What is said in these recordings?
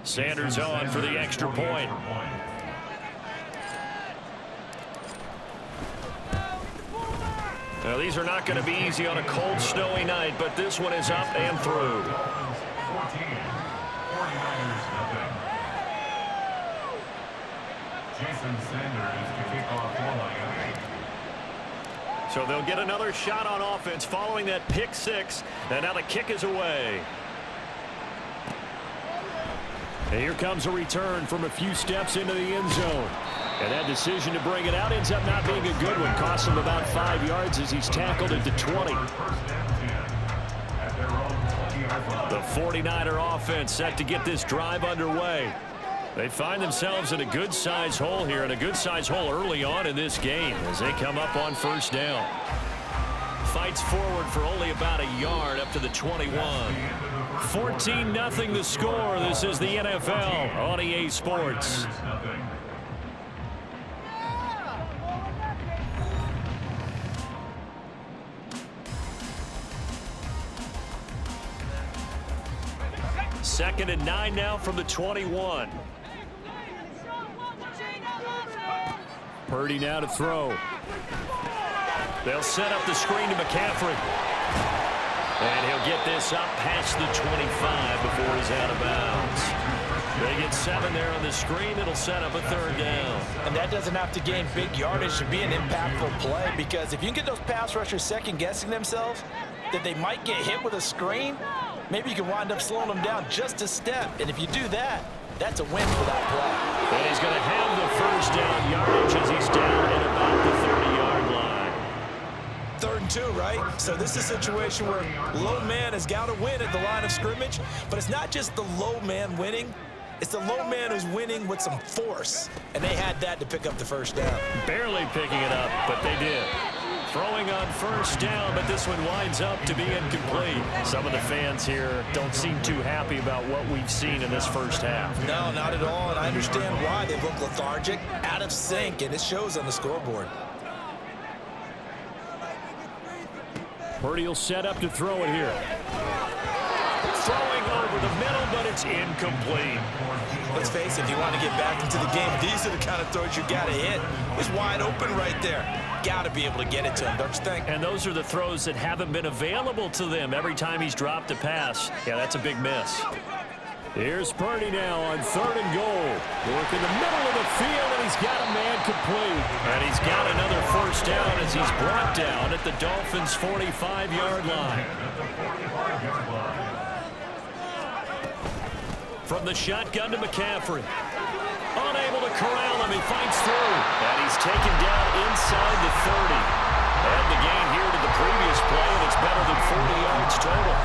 Sanders on for the extra point. Now, these are not going to be easy on a cold, snowy night, but this one is up and through. So they'll get another shot on offense following that pick six, and now the kick is away. And here comes a return from a few steps into the end zone. And that decision to bring it out ends up not being a good one. Costs him about 5 yards as he's tackled at the 20. The 49er offense set to get this drive underway. They find themselves in a good-sized hole here, and a good-sized hole early on in this game as they come up on first down. Fights forward for only about a yard up to the 21. 14-0 the score. This is the NFL on EA Sports. Second and 9 now from the 21. Purdy now to throw. They'll set up the screen to McCaffrey. And he'll get this up past the 25 before he's out of bounds. They get 7 there on the screen. It'll set up a third down. And that doesn't have to gain big yardage to be an impactful play, because if you can get those pass rushers second-guessing themselves that they might get hit with a screen, maybe you can wind up slowing them down just a step. And if you do that, that's a win for that play. And he's going to have the first down yardage as he's down at about the 30-yard line. 3rd and 2, right? So this is a situation where low man has got to win at the line of scrimmage, but it's not just the low man winning. It's the low man who's winning with some force, and they had that to pick up the first down. Barely picking it up, but they did. Throwing on first down, but this one winds up to be incomplete. Some of the fans here don't seem too happy about what we've seen in this first half. No, not at all, and I understand why. They look lethargic, out of sync, and it shows on the scoreboard. Purdy will set up to throw it here. Throwing over the middle, but it's incomplete. Let's face it, if you want to get back into the game, these are the kind of throws you got to hit. It's wide open right there. Got to be able to get it to him, don't you think? And those are the throws that haven't been available to them every time he's dropped a pass. Yeah, that's a big miss. Here's Purdy now on 3rd and goal. Work in the middle of the field, and he's got a man complete. And he's got another first down as he's brought down at the Dolphins' 45-yard line. From the shotgun to McCaffrey. Unable to corral him. He fights through. And he's taken down inside the 30. And the gain here to the previous play, and it's better than 40 yards total.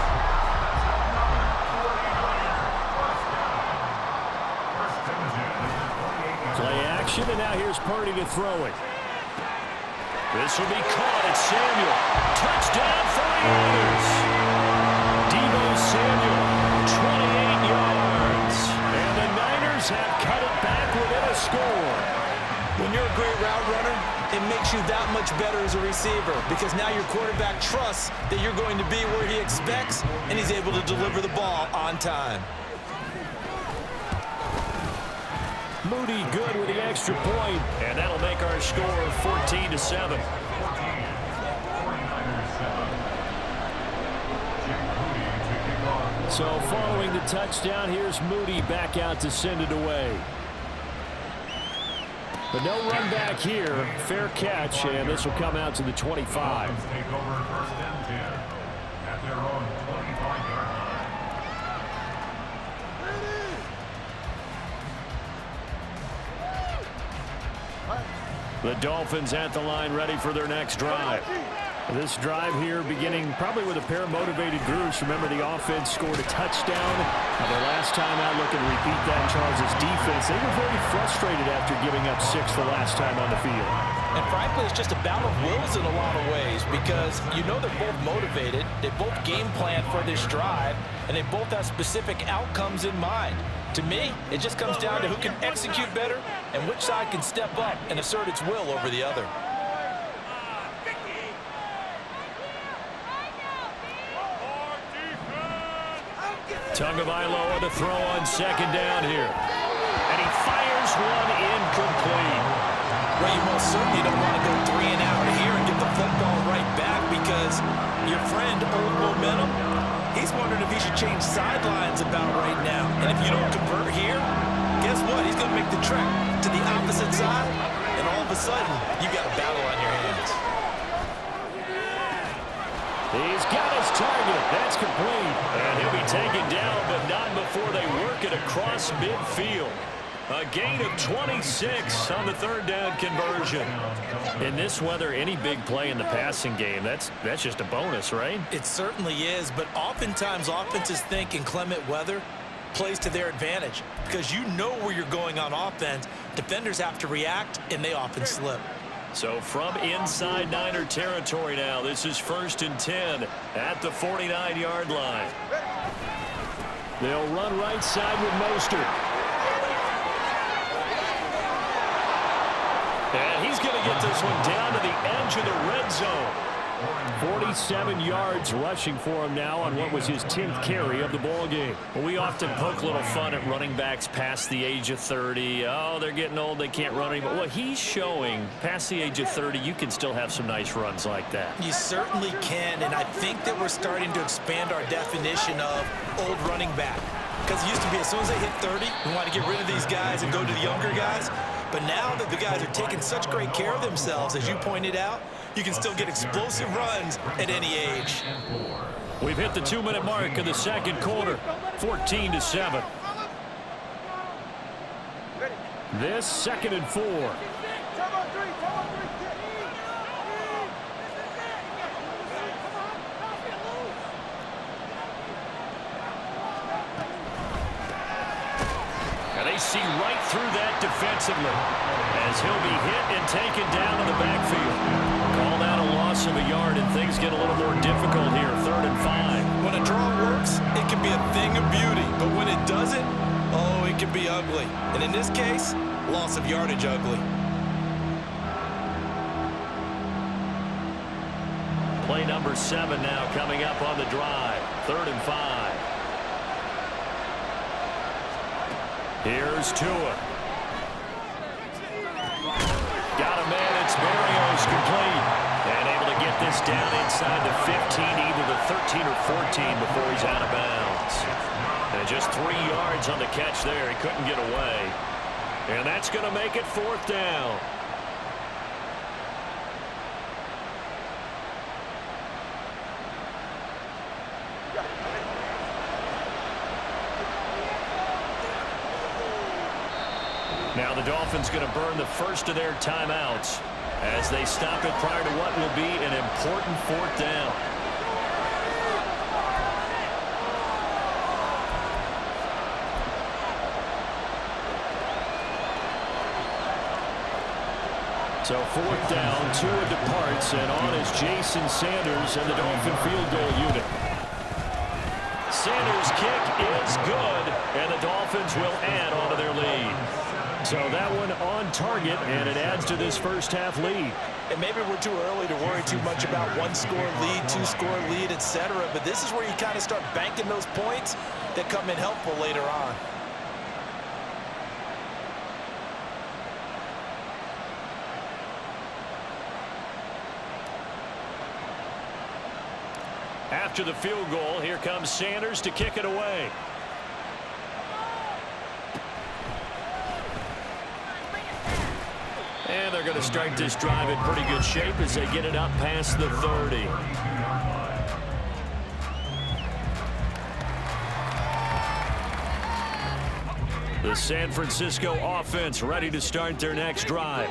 Play action, and now here's Purdy to throw it. This will be caught at Samuel. Touchdown, 49ers. Deebo Samuel, 28 yards. And the Niners have cut it back within a score. When you're a great route runner, it makes you that much better as a receiver, because now your quarterback trusts that you're going to be where he expects, and he's able to deliver the ball on time. Moody good with the extra point, and that'll make our score 14-7. So following the touchdown, here's Moody back out to send it away. But no run back here. Fair catch, and this will come out to the 25. The Dolphins at the line, ready for their next drive. This drive here beginning probably with a pair of motivated groups. Remember, the offense scored a touchdown. Their last time out, looking to repeat that in Charles' defense. They were very frustrated after giving up 6 the last time on the field. And frankly, it's just a battle of wills in a lot of ways, because you know they're both motivated. They both game plan for this drive, and they both have specific outcomes in mind. To me, it just comes down to who can execute better and which side can step up and assert its will over the other. Tagovailoa to throw on second down here. And he fires one incomplete. Well, you most certainly don't want to go 3 and out here and get the football right back because your friend, Old Momentum, he's wondering if he should change sidelines about right now. And if you don't convert here, guess what? He's going to make the trek to the opposite side, and all of a sudden, you've got a battle on your hands. He's got his target. That's complete. And he'll be taken down, but not before they work it across midfield. A gain of 26 on the third down conversion. In this weather, any big play in the passing game, that's just a bonus, right? It certainly is, but oftentimes offenses think inclement weather plays to their advantage because you know where you're going on offense. Defenders have to react, and they often slip. So from inside Niner territory now, this is 1st and 10 at the 49-yard line. They'll run right side with Mostert. And he's going to get this one down to the edge of the red zone. 47 yards rushing for him now on what was his 10th carry of the ball game. Well, we often poke a little fun at running backs past the age of 30. Oh, they're getting old, they can't run anymore. Well, he's showing past the age of 30, you can still have some nice runs like that. You certainly can, and I think that we're starting to expand our definition of old running back. Because it used to be as soon as they hit 30, we want to get rid of these guys and go to the younger guys. But now that the guys are taking such great care of themselves, as you pointed out, you can still get explosive runs at any age. We've hit the 2-minute mark of the second quarter, 14-7. This 2nd and 4. And they see right through that defensively as he'll be hit and taken down in the backfield. Called out a loss of a yard, and things get a little more difficult here, 3rd and 5. When a draw works, it can be a thing of beauty. But when it doesn't, oh, it can be ugly. And in this case, loss of yardage ugly. Play number 7 now coming up on the drive, 3rd and 5. Here's Tua. Got a man, it's Mario's complete. And able to get this down inside the 15, either the 13 or 14 before he's out of bounds. And just 3 yards on the catch there. He couldn't get away. And that's going to make it 4th down. Now the Dolphins going to burn the first of their timeouts as they stop it prior to what will be an important 4th down. So 4th down, Tua departs, and on is Jason Sanders and the Dolphin field goal unit. Sanders' kick is good, and the Dolphins will add on to their lead. So that one on target, and it adds to this first-half lead. And maybe we're too early to worry too much about 1-score lead, 2-score lead, etc. But this is where you kind of start banking those points that come in helpful later on. After the field goal, here comes Sanders to kick it away. And they're going to start this drive in pretty good shape as they get it up past the 30. The San Francisco offense ready to start their next drive.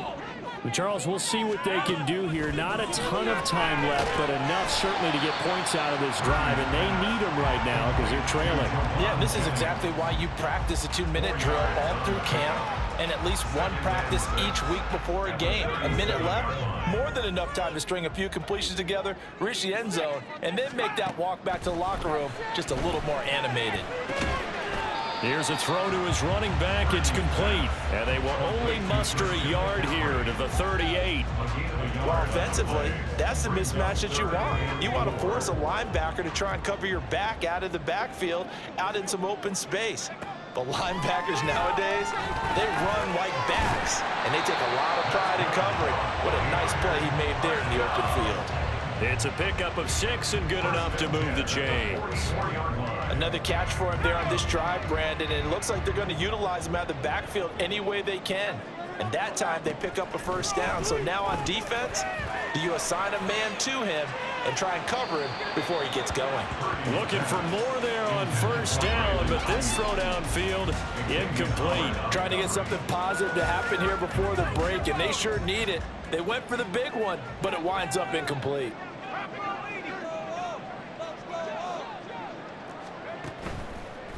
But Charles, we'll see what they can do here. Not a ton of time left, but enough certainly to get points out of this drive, and they need them right now because they're trailing. Yeah, this is exactly why you practice a 2-minute drill all through camp and at least one practice each week before a game. A minute left, more than enough time to string a few completions together, reach the end zone, and then make that walk back to the locker room just a little more animated. Here's a throw to his running back. It's complete. And they will only muster a yard here to the 38. Well, offensively, that's the mismatch that you want. You want to force a linebacker to try and cover your back out of the backfield, out in some open space. But linebackers nowadays, they run like backs, and they take a lot of pride in covering. What a nice play he made there in the open field. It's a pickup of 6 and good enough to move the chains. Another catch for him there on this drive, Brandon, and it looks like they're going to utilize him out of the backfield any way they can. And that time they pick up a first down. So now on defense, do you assign a man to him and try and cover him before he gets going? Looking for more there on first down, but this throw downfield incomplete. Trying to get something positive to happen here before the break, and they sure need it. They went for the big one, but it winds up incomplete.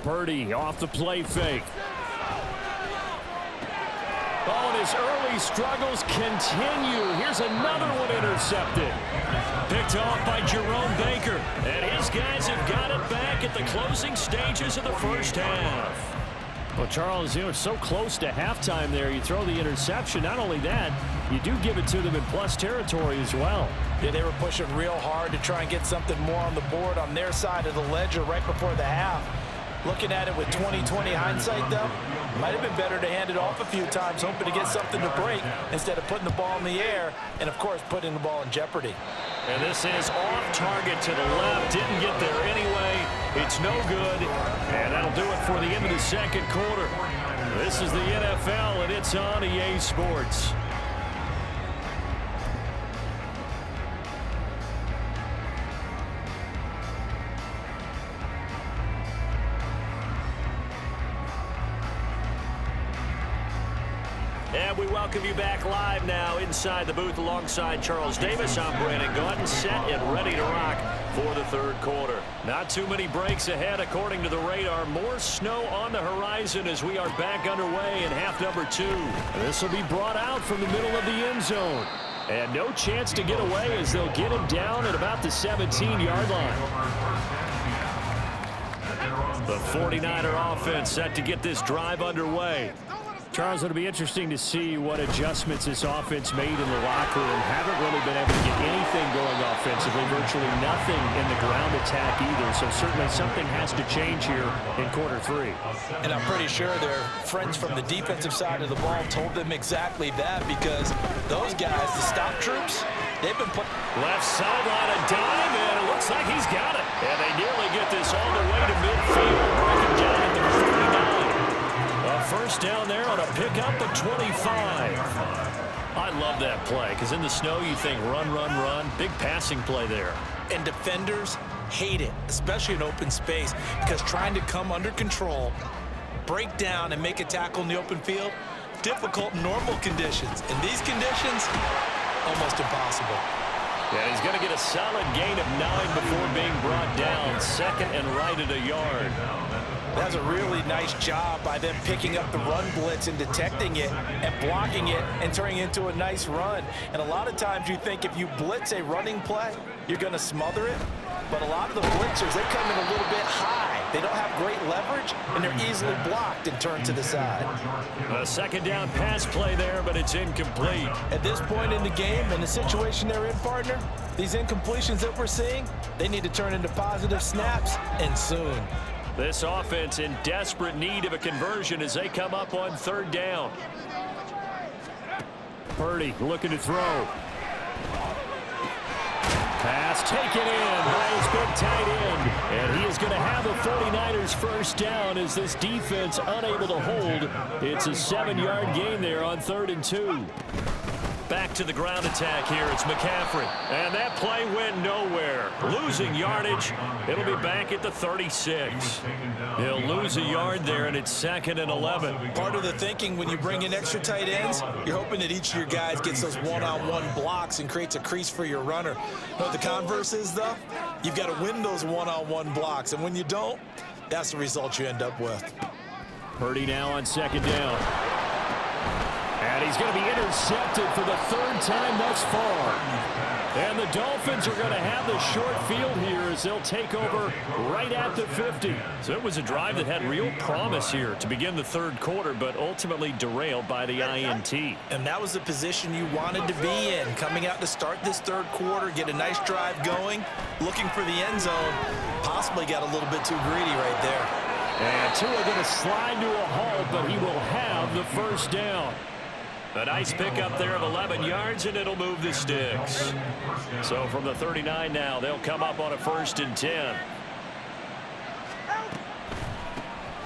Purdy off the play fake. Oh, and his early struggles continue. Here's another one intercepted. Picked off by Jerome Baker. And his guys have got it back at the closing stages of the first half. Well, Charles, you know, so close to halftime there. You throw the interception. Not only that, you do give it to them in plus territory as well. Yeah, they were pushing real hard to try and get something more on the board on their side of the ledger right before the half. Looking at it with 20/20 hindsight, though, might have been better to hand it off a few times, hoping to get something to break instead of putting the ball in the air and, of course, putting the ball in jeopardy. And this is off target to the left. Didn't get there anyway. It's no good. And that'll do it for the end of the second quarter. This is the NFL, and it's on EA Sports. And we welcome you back live now inside the booth alongside Charles Davis. I'm Brandon Gaudin, set and ready to rock for the third quarter. Not too many breaks ahead according to the radar. More snow on the horizon as we are back underway in half number 2. This will be brought out from the middle of the end zone. And no chance to get away as they'll get him down at about the 17-yard line. The 49er offense set to get this drive underway. Charles, it'll be interesting to see what adjustments this offense made in the locker room. Haven't really been able to get anything going offensively, virtually nothing in the ground attack either. So certainly something has to change here in quarter 3. And I'm pretty sure their friends from the defensive side of the ball told them exactly that, because those guys, the stop troops, they've been put left sideline, a dive, and it looks like he's got it. And they nearly get this all the way to midfield, breaking down at the 49. A first down there on a pickup of 25. I love that play because in the snow you think run, run, run. Big passing play there. And defenders hate it, especially in open space, because trying to come under control, break down, and make a tackle in the open field, difficult in normal conditions. In these conditions, almost impossible. Yeah, he's going to get a solid gain of 9 before being brought down. Second and right at a yard. That's a really nice job by them picking up the run blitz and detecting it and blocking it and turning it into a nice run. And a lot of times you think if you blitz a running play, you're going to smother it. But a lot of the blitzers, they come in a little bit high. They don't have great leverage, and they're easily blocked and turned to the side. A second down pass play there, but it's incomplete. At this point in the game and the situation they're in, partner, these incompletions that we're seeing, they need to turn into positive snaps, and soon. This offense in desperate need of a conversion as they come up on third down. Purdy looking to throw. Pass taken in by his big tight end. And he is going to have a 49ers first down as this defense unable to hold. It's a 7-yard gain there on 3rd and 2. Back to the ground attack here. It's McCaffrey. And that play went nowhere. Losing yardage. It'll be back at the 36. He'll lose a yard there, and it's 2nd and 11. Part of the thinking when you bring in extra tight ends, you're hoping that each of your guys gets those one-on-one blocks and creates a crease for your runner. You know what the converse is, though? You've got to win those one-on-one blocks, and when you don't, that's the result you end up with. Purdy now on 2nd down. And he's going to be intercepted for the 3rd time thus far. And the Dolphins are going to have the short field here as they'll take over right at the 50. So it was a drive that had real promise here to begin the third quarter, but ultimately derailed by the INT. And that was the position you wanted to be in, coming out to start this third quarter, get a nice drive going, looking for the end zone. Possibly got a little bit too greedy right there. And Tua going to slide to a halt, but he will have the first down. A nice pickup there of 11 yards, and it'll move the sticks. So from the 39 now, they'll come up on a 1st and 10.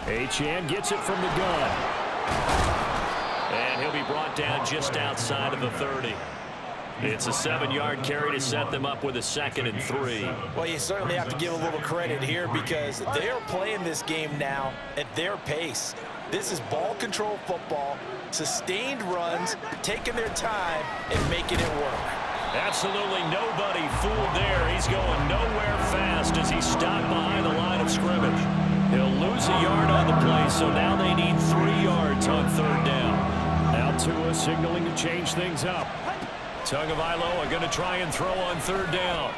Achane gets it from the gun. And he'll be brought down just outside of the 30. It's a 7-yard carry to set them up with a 2nd and 3. Well, you certainly have to give a little credit here because they are playing this game now at their pace. This is ball control football, sustained runs, taking their time and making it work. Absolutely nobody fooled there. He's going nowhere fast as he stopped behind the line of scrimmage. He'll lose a yard on the play, so now they need 3 yards on 3rd down. Now Tua signaling to change things up. Tagovailoa going to try and throw on 3rd down.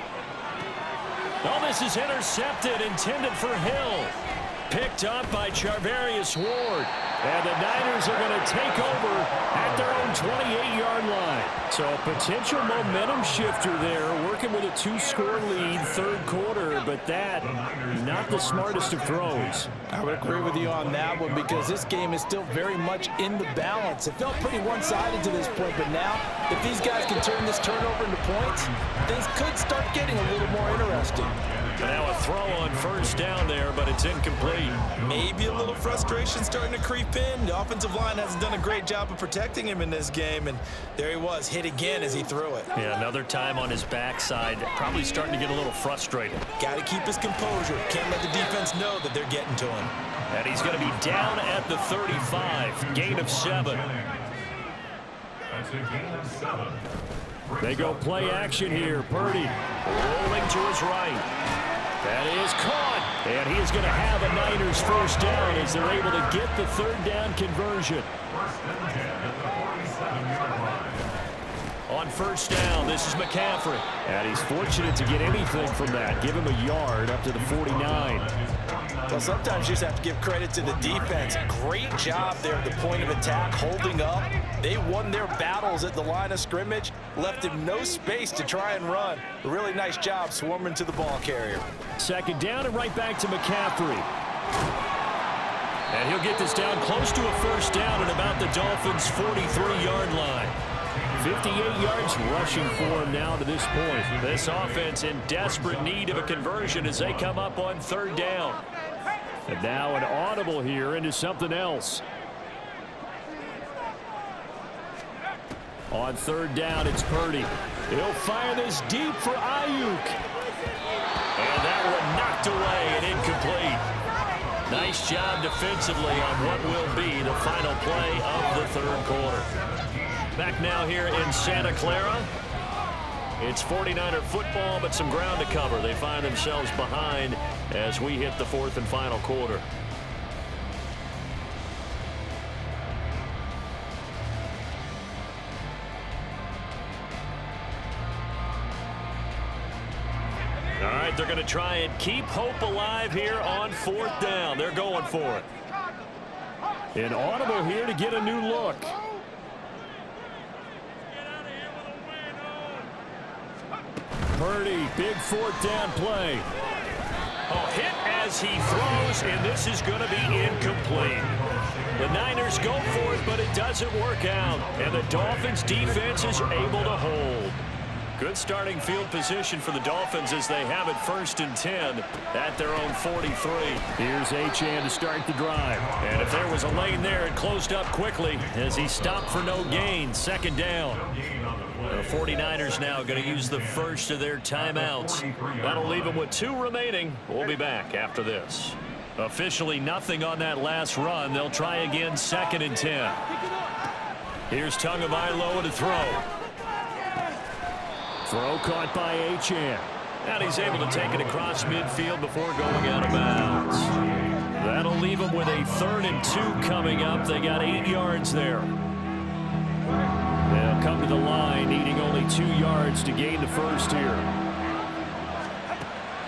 Oh, this is intercepted, intended for Hill. Picked up by Charvarius Ward. And the Niners are going to take over at their own 28-yard line. So a potential momentum shifter there, working with a 2-score lead, 3rd quarter, but that, not the smartest of throws. I would agree with you on that one because this game is still very much in the balance. It felt pretty one-sided to this point, but now, if these guys can turn this turnover into points, things could start getting a little more interesting. And now a throw on 1st down there, but it's incomplete. Maybe a little frustration starting to creep in. The offensive line hasn't done a great job of protecting him in this game, and there he was, hit again as he threw it. Yeah, another time on his backside, probably starting to get a little frustrated. Got to keep his composure. Can't let the defense know that they're getting to him. And he's going to be down at the 35, gain of 7. They go play action here. Purdy rolling to his right. That is caught, and he is going to have a Niners 1st down as they're able to get the 3rd down conversion. On 1st down, this is McCaffrey. And he's fortunate to get anything from that. Give him a yard up to the 49. Well, sometimes you just have to give credit to the defense. Great job there at the point of attack, holding up. They won their battles at the line of scrimmage, left him no space to try and run. A really nice job swarming to the ball carrier. 2nd down and right back to McCaffrey. And he'll get this down close to a 1st down at about the Dolphins' 43-yard line. 58 yards rushing for him now to this point. This offense in desperate need of a conversion as they come up on 3rd down. And now an audible here into something else. On 3rd down, it's Purdy. He'll fire this deep for Ayuk. And that one knocked away and incomplete. Nice job defensively on what will be the final play of the 3rd quarter. Back now here in Santa Clara. It's 49er football, but some ground to cover. They find themselves behind as we hit the 4th and final quarter. All right, they're going to try and keep hope alive here on 4th down. They're going for it. An audible here to get a new look. Purdy, big 4th down play. Oh, hit as he throws, and this is going to be incomplete. The Niners go for it, but it doesn't work out. And the Dolphins defense is able to hold. Good starting field position for the Dolphins as they have it 1st and 10 at their own 43. Here's Achane to start the drive. And if there was a lane there, it closed up quickly as he stopped for no gain. 2nd down. The 49ers now going to use the first of their timeouts. That'll leave them with 2 remaining. We'll be back after this. Officially nothing on that last run. They'll try again 2nd and 10. Here's Tagovailoa to throw. Throw caught by Achane. And he's able to take it across midfield before going out of bounds. That'll leave him with a 3rd and 2 coming up. They got 8 yards there. And They'll come to the line, needing only 2 yards to gain the first here.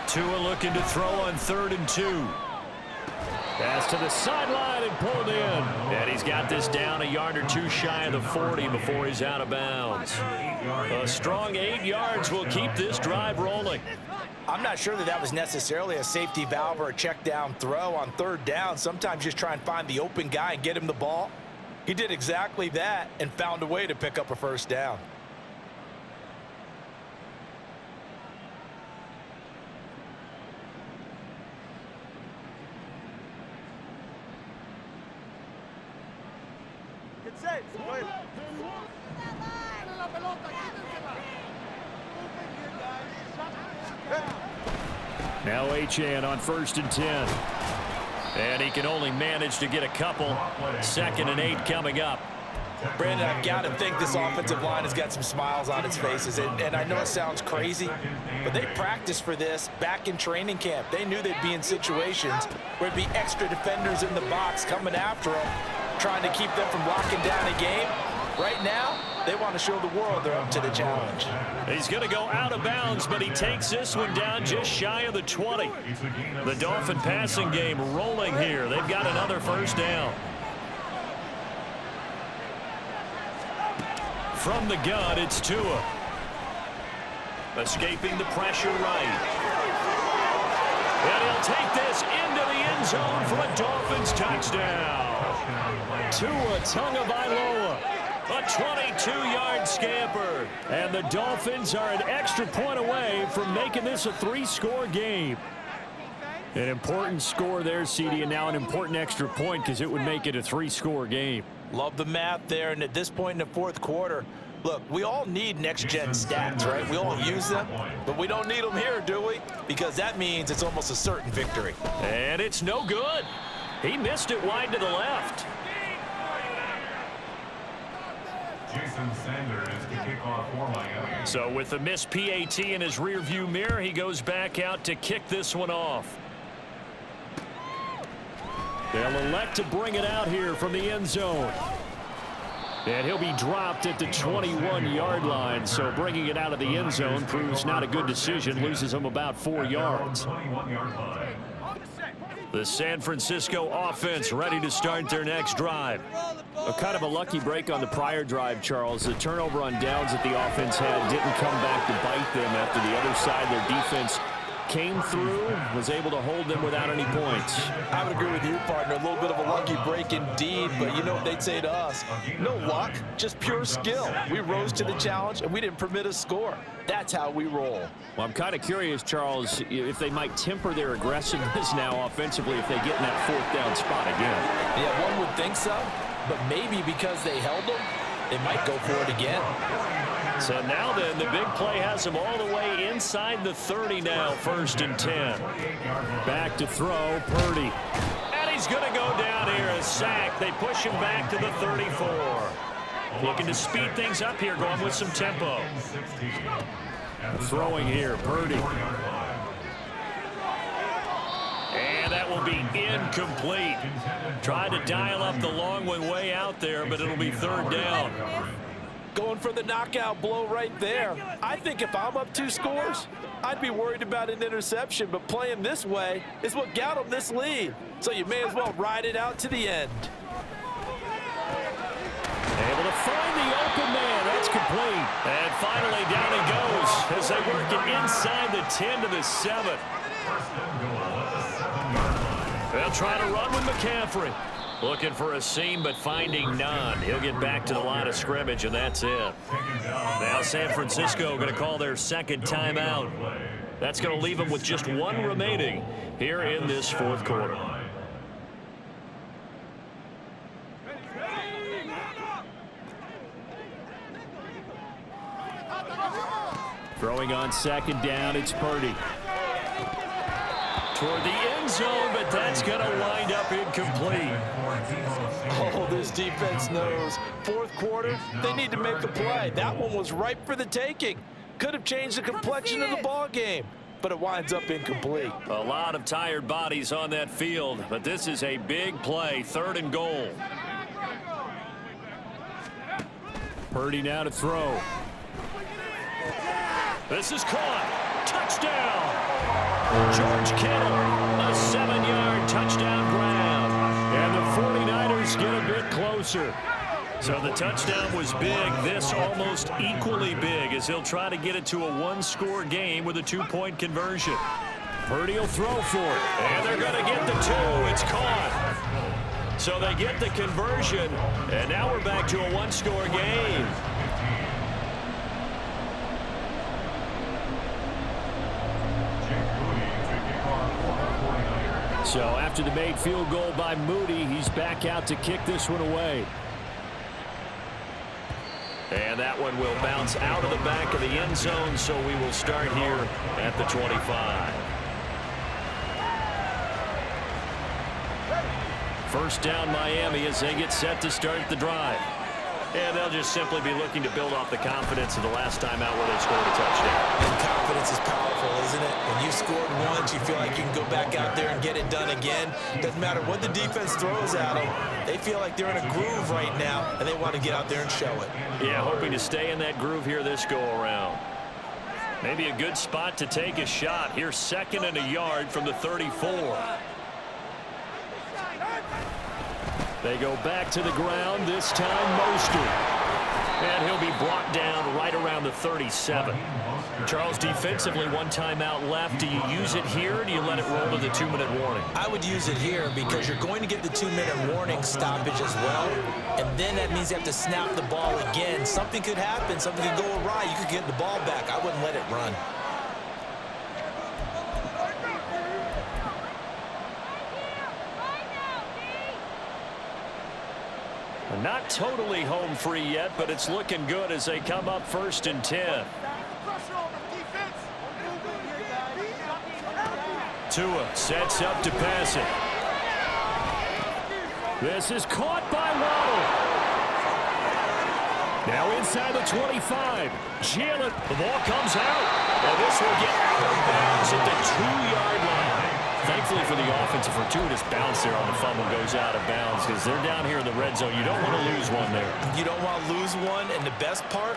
Tua looking to throw on 3rd and 2. Pass to the sideline and pulled in. And he's got this down a yard or 2 shy of the 40 before he's out of bounds. A strong 8 yards will keep this drive rolling. I'm not sure that was necessarily a safety valve or a check down throw on 3rd down. Sometimes just try and find the open guy and get him the ball. He did exactly that and found a way to pick up a 1st down. Now Achane on 1st and 10. And he can only manage to get a couple. 2nd and 8 coming up. Brandon, I've got to think this offensive line has got some smiles on its faces. And I know it sounds crazy, but they practiced for this back in training camp. They knew they'd be in situations where there'd be extra defenders in the box coming after them, trying to keep them from locking down a game. Right now, they want to show the world they're up to the challenge. He's going to go out of bounds, but he takes this one down just shy of the 20. The Dolphin passing game rolling here. They've got another 1st down. From the gun, it's Tua. Escaping the pressure right. And he'll take this into the end zone for a Dolphins touchdown. Tua Tagovailoa. A 22-yard scamper. And the Dolphins are an extra point away from making this a 3-score game. An important score there, CD, and now an important extra point because it would make it a 3-score game. Love the math there, and at this point in the 4th quarter, look, we all need next-gen stats, right? We all use them, but we don't need them here, do we? Because that means it's almost a certain victory. And it's no good. He missed it wide to the left. Jason Sanders to kick off for Miami. So with the missed PAT in his rearview mirror, he goes back out to kick this one off. They'll elect to bring it out here from the end zone. And he'll be dropped at the 21-yard line, so bringing it out of the end zone proves not a good decision, loses him about 4 yards. The San Francisco offense ready to start their next drive. Kind of a lucky break on the prior drive, Charles. The turnover on downs that the offense had didn't come back to bite them after the other side. Their defense came through, was able to hold them without any points. I would agree with you, partner. A little bit of a lucky break indeed, but you know what they'd say to us? No luck, just pure skill. We rose to the challenge, and we didn't permit a score. That's how we roll. Well, I'm kind of curious, Charles, if they might temper their aggressiveness now offensively if they get in that 4th down spot again. Yeah, one would think so, but maybe because they held them, they might go for it again. So now then, the big play has him all the way inside the 30 now, 1st and 10. Back to throw, Purdy. And he's going to go down here, a sack. They push him back to the 34. Looking to speed things up here, going with some tempo. Throwing here, Purdy. And that will be incomplete. Tried to dial up the long one way out there, but it'll be 3rd down. Going for the knockout blow right there. I think if I'm up 2 scores, I'd be worried about an interception, but playing this way is what got them this lead. So you may as well ride it out to the end. Able to find the open man. That's complete. And finally down he goes as they work it inside the 10 to the 7. They'll try to run with McCaffrey. Looking for a seam, but finding none. He'll get back to the line of scrimmage, and that's it. Now San Francisco going to call their 2nd timeout. That's going to leave them with just 1 remaining here in this 4th quarter. Throwing on 2nd down, it's Purdy. Toward the end zone, but that's going to wind up incomplete. Oh, this defense knows. 4th quarter, they need to make a play. That one was ripe for the taking. Could have changed the complexion of the ball game, but it winds up incomplete. A lot of tired bodies on that field, but this is a big play, 3rd and goal. Purdy now to throw. This is caught. Touchdown. George Kittle, a 7-yard touchdown grab. And the 49ers get a bit closer. So the touchdown was big. This almost equally big as he'll try to get it to a one-score game with a 2-point conversion. Purdy will throw for it. And they're going to get the 2. It's caught. So they get the conversion. And now we're back to a one-score game. So after the made field goal by Moody, he's back out to kick this one away. And that one will bounce out of the back of the end zone, so we will start here at the 25. First down Miami as they get set to start the drive. And they'll just simply be looking to build off the confidence of the last time out where they scored a touchdown. And confidence is powerful, isn't it? When you scored once, you feel like you can go back out there and get it done again. Doesn't matter what the defense throws at them. They feel like they're in a groove right now, and they want to get out there and show it. Yeah, hoping to stay in that groove here this go-around. Maybe a good spot to take a shot. Here's 2nd and a yard from the 34. They go back to the ground, this time Mostert. And he'll be brought down right around the 37. Charles, defensively, 1 timeout left. Do you use it here, or do you let it roll to the 2-minute warning? I would use it here because you're going to get the 2-minute warning stoppage as well. And then that means you have to snap the ball again. Something could happen. Something could go awry. You could get the ball back. I wouldn't let it run. Not totally home free yet, but it's looking good as they come up 1st and 10. Tua sets up to pass it. This is caught by Waddle. Now inside the 25. Jalen, the ball comes out. And this will get out of bounds at the 2-yard line. Thankfully for the offense, a fortuitous bounce there on the fumble goes out of bounds because they're down here in the red zone. You don't want to lose one there. You don't want to lose one, and the best part,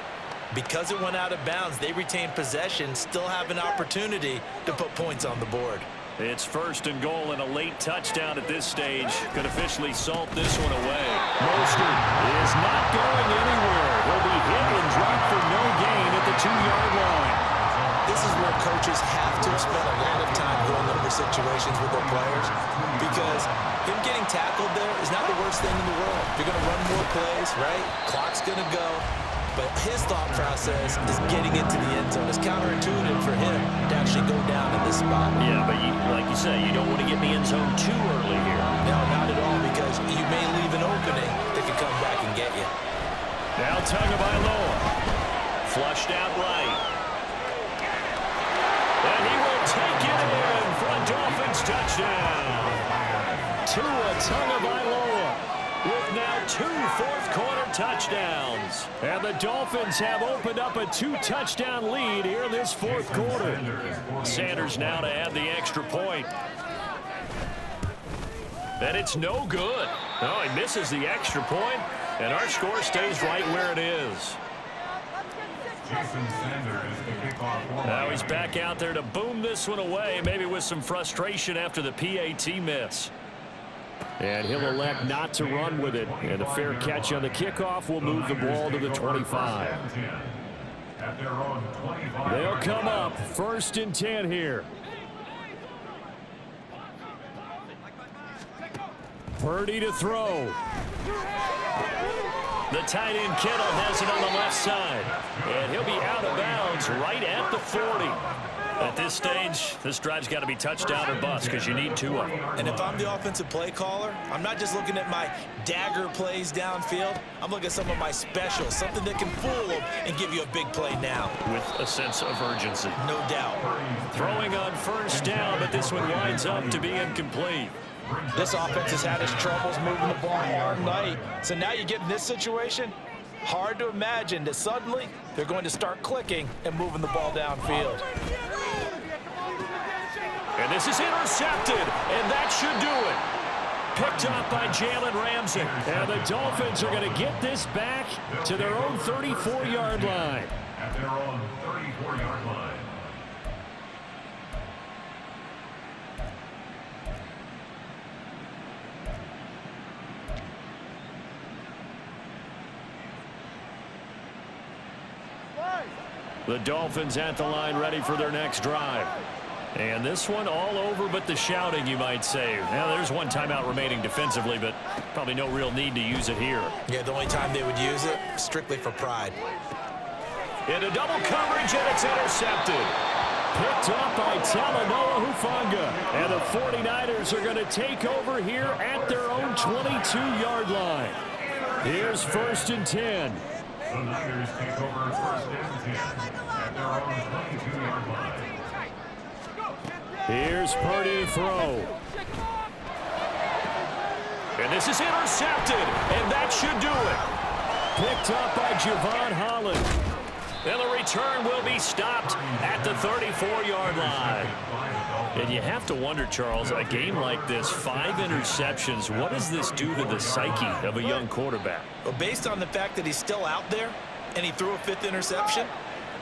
because it went out of bounds, they retain possession, still have an opportunity to put points on the board. It's 1st and goal and a late touchdown at this stage. Could officially salt this one away. Mostert is not going anywhere. He'll be hit and dropped for no gain at the 2-yard line. This is where coaches have to spend a lot of time going over situations with their players because him getting tackled there is not the worst thing in the world. You're going to run more plays, right? Clock's going to go. But his thought process is getting into the end zone. It's counterintuitive for him to actually go down in this spot. Yeah, but like you say, you don't want to get in the end zone too early here. No, not at all, because you may leave an opening that can come back and get you. Now Tagovailoa. Flushed out right. And he will take it in for a Dolphins touchdown. Tua Tagovailoa with now 2 fourth-quarter touchdowns. And the Dolphins have opened up a 2-touchdown lead here in this 4th quarter. Sanders now to add the extra point. And it's no good. No, he misses the extra point, and our score stays right where it is. Now he's back out there to boom this one away, maybe with some frustration after the PAT miss. And he'll elect not to run with it. And a fair catch on the kickoff will move the ball to the 25. They'll come up 1st and 10 here. Purdy to throw. The tight end Kittle has it on the left side. And he'll be out of bounds right at the 40. At this stage, this drive's got to be touchdown or bust because you need 2 of them. And if I'm the offensive play caller, I'm not just looking at my dagger plays downfield. I'm looking at some of my specials, something that can fool them and give you a big play now. With a sense of urgency. No doubt. Throwing on 1st down, but this one winds up to be incomplete. This offense has had its troubles moving the ball all night. So now you get in this situation, hard to imagine that suddenly they're going to start clicking and moving the ball downfield. And this is intercepted, and that should do it. Picked up by Jalen Ramsey. And the Dolphins are going to get this back to their own 34-yard line. At their own 34-yard line. The Dolphins at the line ready for their next drive. And this one all over but the shouting, you might say. Now, there's one timeout remaining defensively, but probably no real need to use it here. Yeah, the only time they would use it, strictly for pride. Into double coverage, and it's intercepted. Picked up by Talanoa Hufanga. And the 49ers are going to take over here at their own 22-yard line. Here's 1st and 10. The Niners take over 1st and 10 at their own 22-yard line. Here's Purdy to throw. And this is intercepted, and that should do it. Picked up by Javon Holland. And the return will be stopped at the 34-yard line. And you have to wonder, Charles, a game like this, 5 interceptions, what does this do to the psyche of a young quarterback? Well, based on the fact that he's still out there and he threw a 5th interception,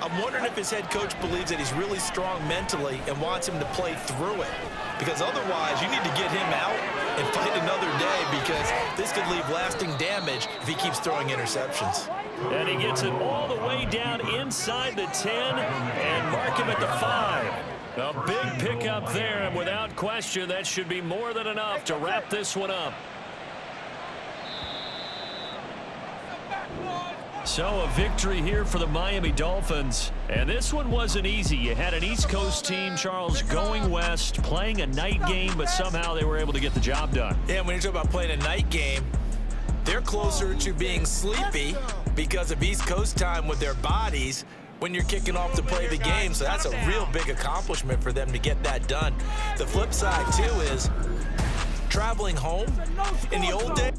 I'm wondering if his head coach believes that he's really strong mentally and wants him to play through it. Because otherwise, you need to get him out and fight another day, because this could leave lasting damage if he keeps throwing interceptions. And he gets it all the way down inside the 10 and mark him at the 5. A big pickup there, and without question, that should be more than enough to wrap this one up. So a victory here for the Miami Dolphins. And this one wasn't easy. You had an East Coast team, Charles, going west, playing a night game, but somehow they were able to get the job done. Yeah, when you talk about playing a night game, they're closer to being sleepy because of East Coast time with their bodies when you're kicking off to play the game. So that's a real big accomplishment for them to get that done. The flip side, too, is traveling home in the old days.